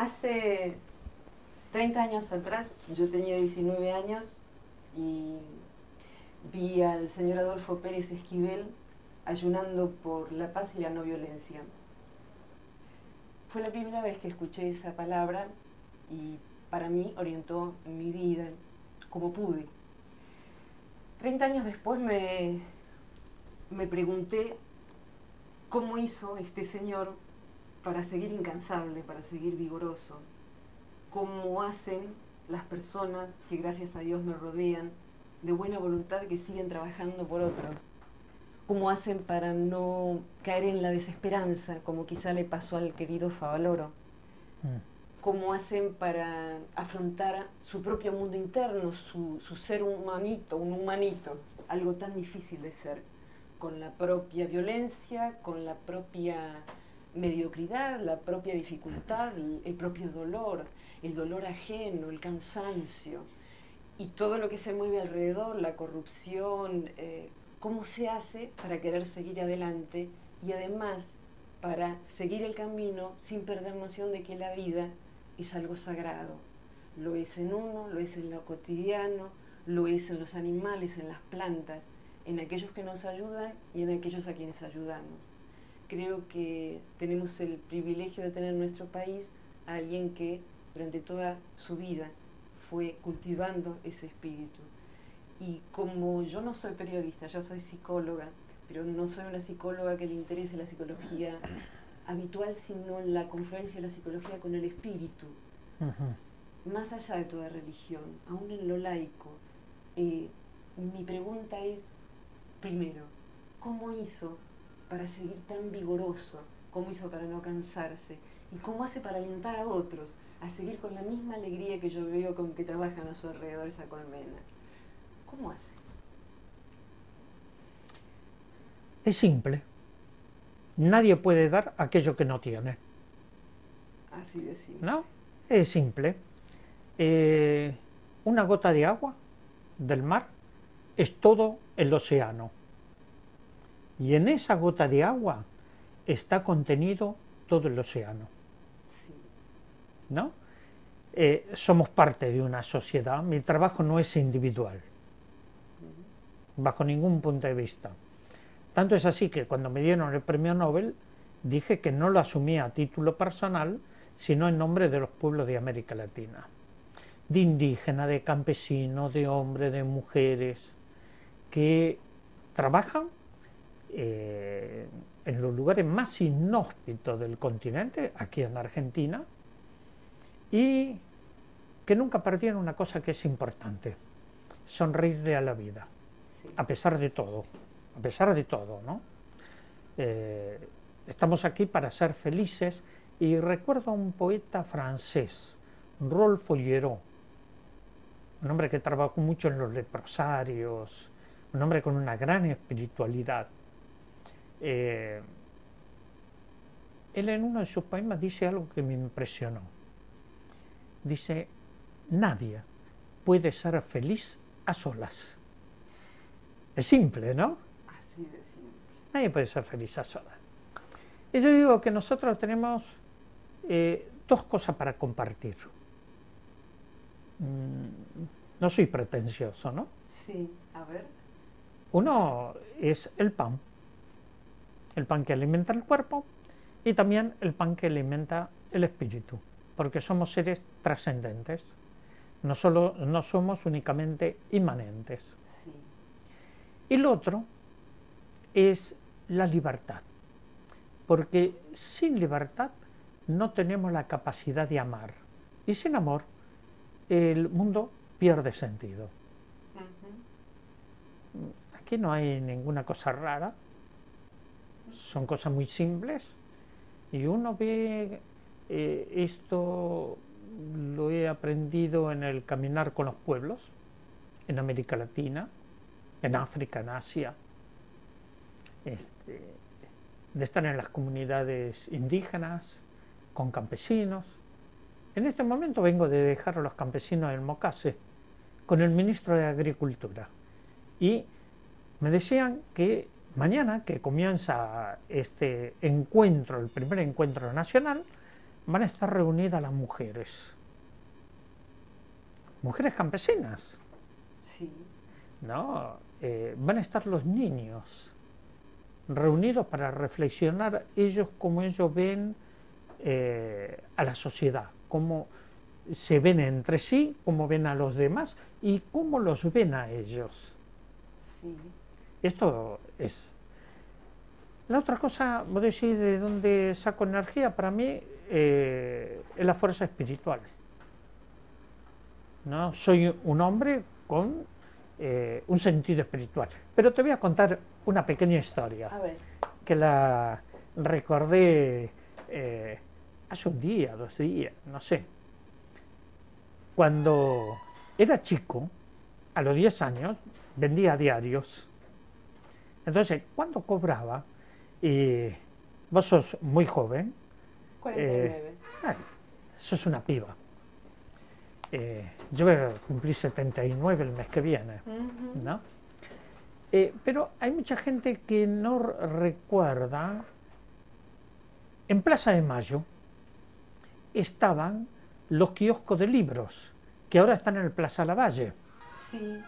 Hace 30 años atrás, yo tenía 19 años y vi al señor Adolfo Pérez Esquivel ayunando por la paz y la no violencia. Fue la primera vez que escuché esa palabra y para mí orientó mi vida como pude. 30 años después me pregunté cómo hizo este señor para seguir incansable, para seguir vigoroso. Cómo hacen las personas que gracias a Dios me rodean, de buena voluntad, que siguen trabajando por otros. Cómo hacen para no caer en la desesperanza, como quizá le pasó al querido Favaloro. Cómo hacen para afrontar su propio mundo interno, su ser humanito, un humanito, algo tan difícil de ser, con la propia violencia, con la propia mediocridad, la propia dificultad, el propio dolor, el dolor ajeno, el cansancio y todo lo que se mueve alrededor, la corrupción, cómo se hace para querer seguir adelante y además para seguir el camino sin perder noción de que la vida es algo sagrado. Lo es en uno, lo es en lo cotidiano, lo es en los animales, en las plantas, en aquellos que nos ayudan y en aquellos a quienes ayudamos. Creo que tenemos el privilegio de tener en nuestro país a alguien que durante toda su vida fue cultivando ese espíritu. Y como yo no soy periodista, yo soy psicóloga, pero no soy una psicóloga que le interese la psicología habitual, sino la confluencia de la psicología con el espíritu. Más allá de toda religión, aún en lo laico, mi pregunta es, primero, ¿cómo hizo para seguir tan vigoroso? ¿Cómo hizo para no cansarse? ¿Y cómo hace para alentar a otros a seguir con la misma alegría que yo veo con que trabajan a su alrededor esa colmena? ¿Cómo hace? Es simple. Nadie puede dar aquello que no tiene. Así de simple. ¿No? Es simple. Una gota de agua del mar es todo el océano. Y en esa gota de agua está contenido todo el océano. Sí. ¿No? Somos parte de una sociedad. Mi trabajo no es individual, bajo ningún punto de vista. Tanto es así que cuando me dieron el premio Nobel dije que no lo asumía a título personal, sino en nombre de los pueblos de América Latina, de indígenas, de campesinos, de hombres, de mujeres, que trabajan en los lugares más inhóspitos del continente, aquí en Argentina, y que nunca perdieron una cosa que es importante: sonreírle a la vida, Sí. a pesar de todo, ¿no? Estamos aquí para ser felices, y recuerdo a un poeta francés, Rolf Follereau, un hombre que trabajó mucho en los leprosarios, un hombre con una gran espiritualidad. Él en uno de sus poemas dice algo que me impresionó. Dice: nadie puede ser feliz a solas. Es simple, ¿no? Así de simple. Nadie puede ser feliz a solas. Y yo digo que nosotros tenemos dos cosas para compartir. No soy pretencioso, ¿no? Sí, a ver. Uno es el pan que alimenta el cuerpo, y también el pan que alimenta el espíritu, porque somos seres trascendentes, no somos únicamente inmanentes. Sí. Y lo otro es la libertad, porque sin libertad no tenemos la capacidad de amar, y sin amor el mundo pierde sentido. Aquí no hay ninguna cosa rara, son cosas muy simples, y uno ve esto lo he aprendido en el caminar con los pueblos, en América Latina, en África, en Asia, de estar en las comunidades indígenas, con campesinos. En este momento vengo de dejar a los campesinos en Mocase con el ministro de Agricultura, y me decían que mañana, que comienza este encuentro, el primer encuentro nacional, van a estar reunidas las mujeres campesinas, Sí. ¿no? Van a estar los niños reunidos para reflexionar ellos cómo ellos ven a la sociedad, cómo se ven entre sí, cómo ven a los demás y cómo los ven a ellos. Sí. Esto es. La otra cosa, vos decís de dónde saco energía, para mí es la fuerza espiritual, ¿no? Soy un hombre con un sentido espiritual. Pero te voy a contar una pequeña historia A ver. que la recordé hace un día, 2 días, no sé. Cuando era chico, a los 10 años, vendía diarios. Entonces, cuando cobraba, y vos sos muy joven, 49. ay, sos una piba. Yo voy a cumplir 79 el mes que viene, ¿no? Pero hay mucha gente que no recuerda. En Plaza de Mayo estaban los kioscos de libros, que ahora están en el Plaza Lavalle. Sí,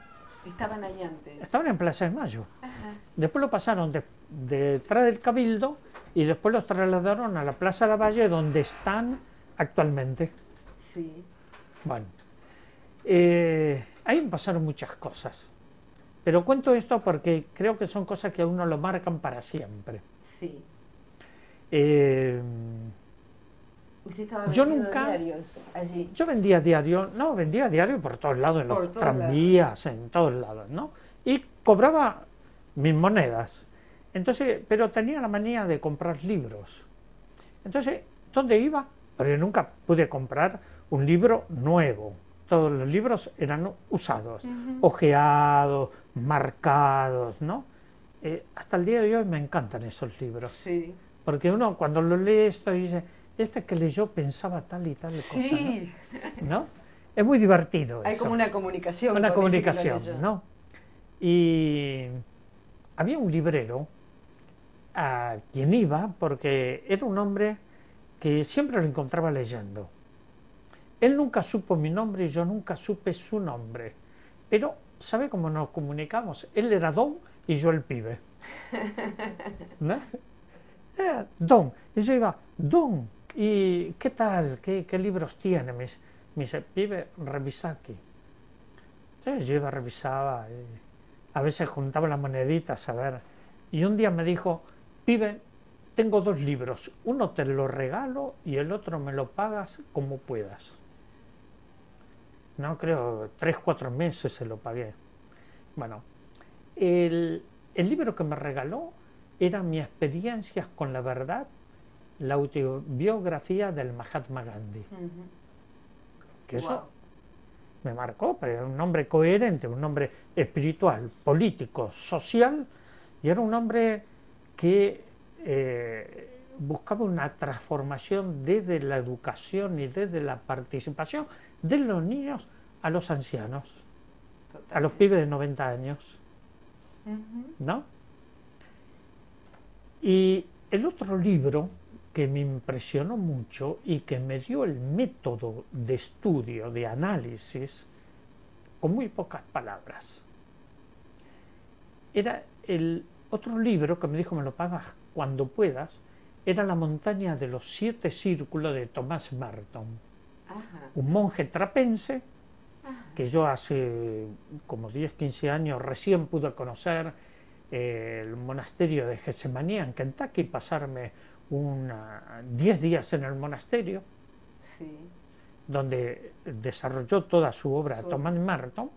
estaban ahí antes. Estaban en Plaza de Mayo. Ajá. Después lo pasaron detrás del Cabildo y después los trasladaron a la Plaza Lavalle, donde están actualmente. Sí. Bueno, ahí pasaron muchas cosas. Pero cuento esto porque creo que son cosas que a uno lo marcan para siempre. Sí. Usted estaba Yo vendiendo nunca- diarios allí. Yo vendía diario por todos lados, en Por los todos tranvías, en todos lados, ¿no? Y cobraba mis monedas. Entonces, pero tenía la manía de comprar libros. Entonces, ¿dónde iba? Porque nunca pude comprar un libro nuevo. Todos los libros eran usados, ojeados, marcados, ¿no? Hasta el día de hoy me encantan esos libros. Sí. Porque uno cuando lo lee esto dice, este que leyó pensaba tal y tal cosa, Sí. ¿no? Es muy divertido Hay eso. como una comunicación. Una con ese que lo comunicación, leyó. ¿no? Y había un librero a quien iba porque era un hombre que siempre lo encontraba leyendo. Él nunca supo mi nombre y yo nunca supe su nombre. Pero, ¿sabe cómo nos comunicamos? Él era Don y yo el pibe. ¿No? Don. Y yo iba, Don, ¿y qué tal? ¿Qué libros tiene? Me dice, pibe, revisa aquí. Entonces yo iba, revisaba, a veces juntaba las moneditas, a ver. Y un día me dijo, pibe, tengo 2 libros, uno te lo regalo y el otro me lo pagas como puedas. No, creo, 3, 4 meses se lo pagué. Bueno, el libro que me regaló era Mi experiencias con la verdad, la autobiografía del Mahatma Gandhi. Que eso Wow. me marcó, pero era un hombre coherente, un hombre espiritual, político, social, y era un hombre que buscaba una transformación desde la educación y desde la participación de los niños a los ancianos, a los pibes de 90 años, ¿no? Y el otro libro que me impresionó mucho y que me dio el método de estudio, de análisis, con muy pocas palabras, era el otro libro que me dijo, me lo pagas cuando puedas, era La montaña de los 7 círculos de Thomas Merton, un monje trapense que yo hace como 10, 15 años recién pude conocer, el monasterio de Getsemaní en Kentucky, pasarme 10 días en el monasterio, Sí. donde desarrolló toda su obra Thomas Merton,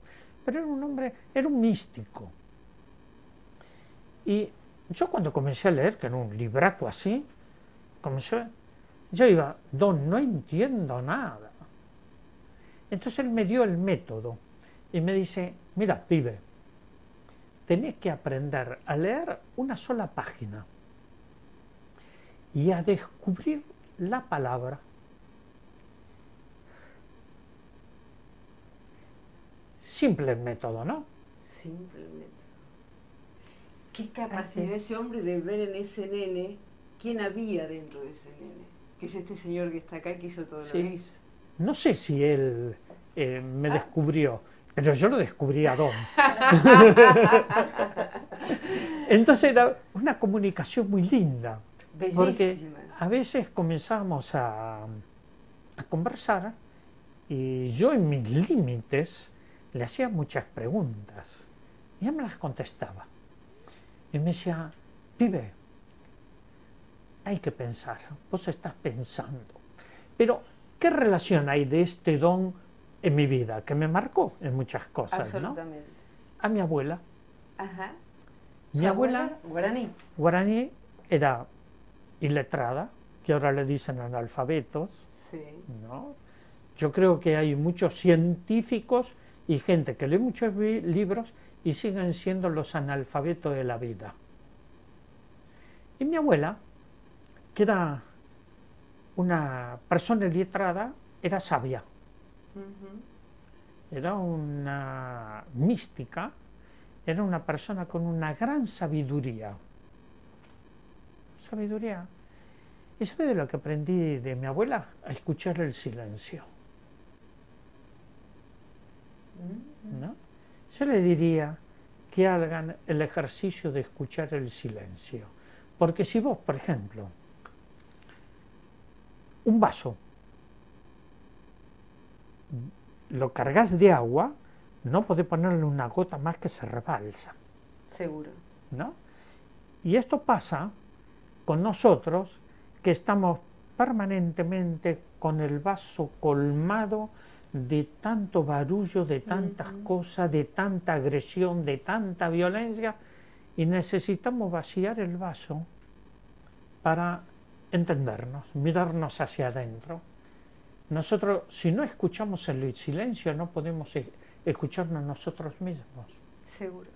pero era un hombre, era un místico. Y yo cuando comencé a leer, que era un libraco así, yo iba, Don, no entiendo nada. Entonces él me dio el método y me dice, mira, pibe, tenés que aprender a leer una sola página y a descubrir la palabra. Simple el método, ¿no? Simple el método. Qué capacidad ese hombre de ver en ese nene quién había dentro de ese nene. Que es este señor que está acá que hizo todo Sí. lo que hizo. No sé si él me descubrió, pero yo lo descubrí a Don. Entonces era una comunicación muy linda, porque Bellísima. a veces comenzábamos a conversar y yo en mis límites le hacía muchas preguntas y él me las contestaba. Y me decía, pibe, hay que pensar, vos estás pensando. Pero, ¿qué relación hay de este don en mi vida? Que me marcó en muchas cosas, ¿no? Absolutamente. A mi abuela. Ajá. Mi ¿Su abuela guaraní. guaraní era iletrada, que ahora le dicen analfabetos, Sí. ¿no? Yo creo que hay muchos científicos y gente que lee muchos libros y siguen siendo los analfabetos de la vida. Y mi abuela, que era una persona iletrada, era sabia, era una mística, era una persona con una gran sabiduría. Sabiduría. ¿Y sabe de lo que aprendí de mi abuela? A escuchar el silencio, ¿no? Yo le diría que hagan el ejercicio de escuchar el silencio. Porque si vos, por ejemplo, un vaso, lo cargas de agua, no podés ponerle una gota más que se rebalsa, Seguro. ¿no? Y esto pasa con nosotros, que estamos permanentemente con el vaso colmado de tanto barullo, de tantas cosas, de tanta agresión, de tanta violencia, y necesitamos vaciar el vaso para entendernos, mirarnos hacia adentro. Nosotros, si no escuchamos el silencio, no podemos escucharnos nosotros mismos. Seguro.